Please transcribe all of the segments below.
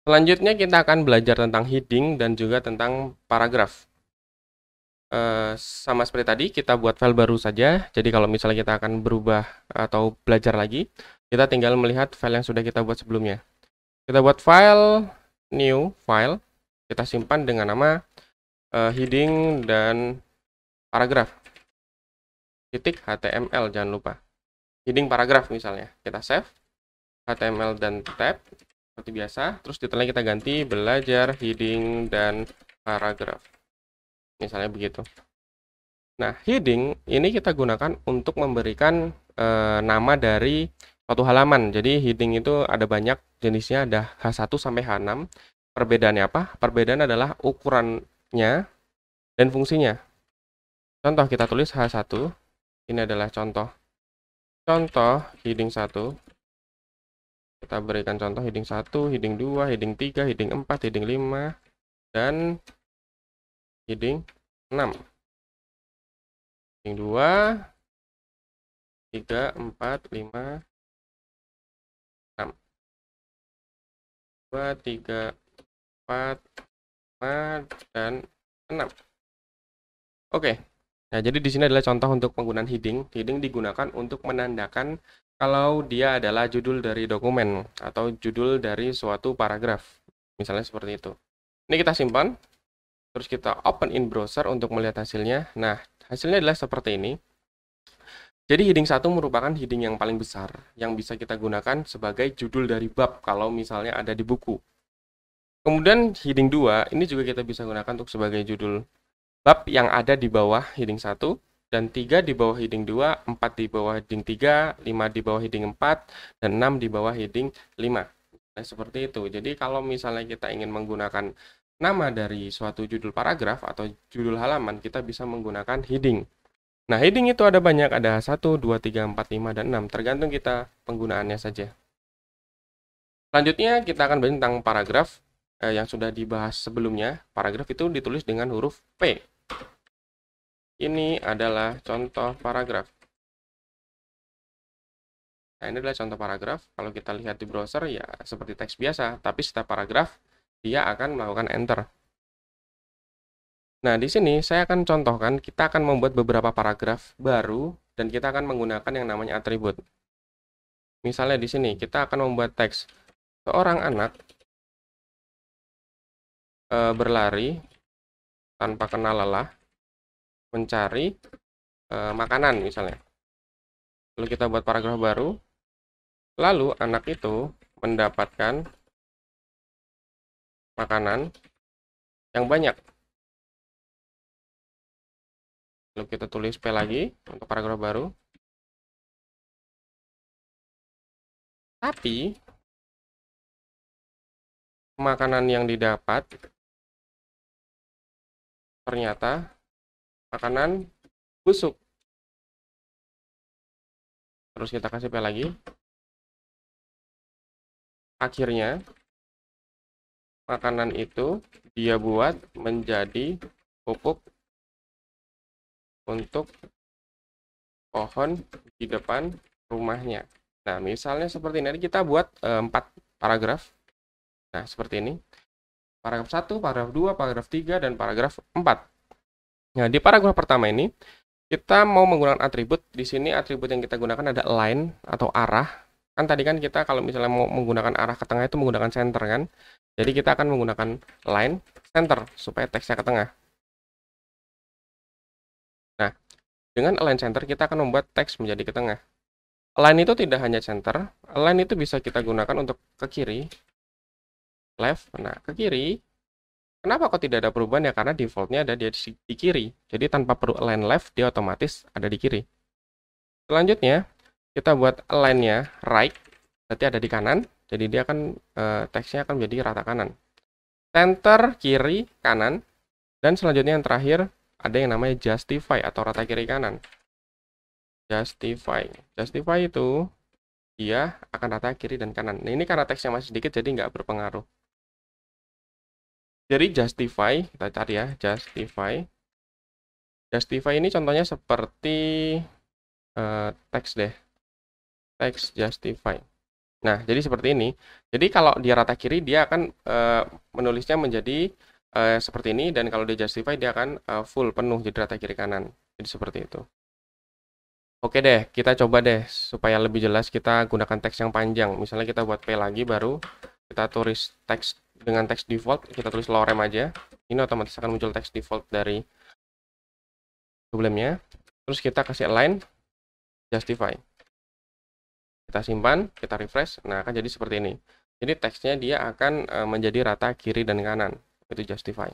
Selanjutnya kita akan belajar tentang heading dan juga tentang paragraf. Sama seperti tadi, kita buat file baru saja. Jadi kalau misalnya kita akan berubah atau belajar lagi, kita tinggal melihat file yang sudah kita buat sebelumnya. Kita buat file, new file, kita simpan dengan nama heading dan paragraf. Titik HTML, jangan lupa. Heading paragraf misalnya. Kita save, HTML dan tab, seperti biasa. Terus detailnya kita ganti belajar heading dan paragraf. Misalnya begitu. Nah, heading ini kita gunakan untuk memberikan nama dari suatu halaman. Jadi heading itu ada banyak jenisnya, ada H1 sampai H6. Perbedaannya apa? Perbedaan adalah ukurannya dan fungsinya. Contoh kita tulis H1. Ini adalah contoh heading 1. Kita berikan contoh heading 1, heading 2, heading 3, heading 4, heading 5, dan heading 6. Heading 2, 3, 4, 5, 6. 2, 3, 4, 5, dan 6. Oke. Nah, jadi di sini adalah contoh untuk penggunaan heading. Heading digunakan untuk menandakan kalau dia adalah judul dari dokumen atau judul dari suatu paragraf. Misalnya seperti itu. Ini kita simpan. Terus kita open in browser untuk melihat hasilnya. Nah, hasilnya adalah seperti ini. Jadi heading 1 merupakan heading yang paling besar yang bisa kita gunakan sebagai judul dari bab kalau misalnya ada di buku. Kemudian heading 2 ini juga kita bisa gunakan untuk sebagai judul bab yang ada di bawah heading 1, dan 3 di bawah heading 2, 4 di bawah heading 3, 5 di bawah heading 4, dan 6 di bawah heading 5. Nah, seperti itu. Jadi kalau misalnya kita ingin menggunakan nama dari suatu judul paragraf atau judul halaman, kita bisa menggunakan heading. Nah, heading itu ada banyak, ada 1, 2, 3, 4, 5, dan 6. Tergantung kita penggunaannya saja. Selanjutnya kita akan bahas tentang paragraf. Yang sudah dibahas sebelumnya. Paragraf itu ditulis dengan huruf P. Ini adalah contoh paragraf. Nah, ini adalah contoh paragraf. Kalau kita lihat di browser, ya seperti teks biasa. Tapi setiap paragraf, dia akan melakukan enter. Nah, di sini saya akan contohkan, kita akan membuat beberapa paragraf baru, dan kita akan menggunakan yang namanya atribut. Misalnya di sini, kita akan membuat teks. Seorang anak berlari tanpa kenal lelah, mencari makanan misalnya. Lalu kita buat paragraf baru. Lalu anak itu mendapatkan makanan yang banyak. Lalu kita tulis P lagi untuk paragraf baru. Tapi makanan yang didapat ternyata makanan busuk. Terus kita kasih P lagi. Akhirnya makanan itu dia buat menjadi pupuk untuk pohon di depan rumahnya. Nah, misalnya seperti ini, kita buat 4 paragraf. Nah, seperti ini. Paragraf 1, paragraf 2, paragraf 3, dan paragraf 4. Nah, di paragraf pertama ini, kita mau menggunakan atribut. Di sini atribut yang kita gunakan ada line atau arah. Kan tadi kan kita kalau misalnya mau menggunakan arah ke tengah itu menggunakan center kan. Jadi kita akan menggunakan line center supaya teksnya ke tengah. Nah, dengan align center kita akan membuat teks menjadi ke tengah. Align itu tidak hanya center, align itu bisa kita gunakan untuk ke kiri, left. Nah, ke kiri, kenapa kok tidak ada perubahan ya? Karena defaultnya ada di kiri. Jadi tanpa perlu align left, dia otomatis ada di kiri. Selanjutnya, kita buat align-nya right, berarti ada di kanan. Jadi dia akan teksnya akan menjadi rata kanan. Center kiri kanan, dan selanjutnya yang terakhir ada yang namanya justify atau rata kiri kanan. Justify itu dia akan rata kiri dan kanan. Nah, ini karena teksnya masih sedikit jadi nggak berpengaruh. Jadi justify, kita cari ya, justify Justify ini contohnya seperti teks deh. Teks justify. Nah, jadi seperti ini. Jadi kalau dia rata kiri, dia akan menulisnya menjadi seperti ini, dan kalau dia justify, dia akan full, penuh, jadi rata kiri kanan. Jadi seperti itu. Oke deh, kita coba deh, supaya lebih jelas kita gunakan teks yang panjang. Misalnya kita buat P lagi, baru kita tulis teks dengan teks default, kita tulis lorem aja. Ini otomatis akan muncul teks default dari sebelumnya. Terus kita kasih align, justify. Kita simpan, kita refresh, nah akan jadi seperti ini. Jadi teksnya dia akan menjadi rata kiri dan kanan, itu justify.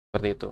Seperti itu.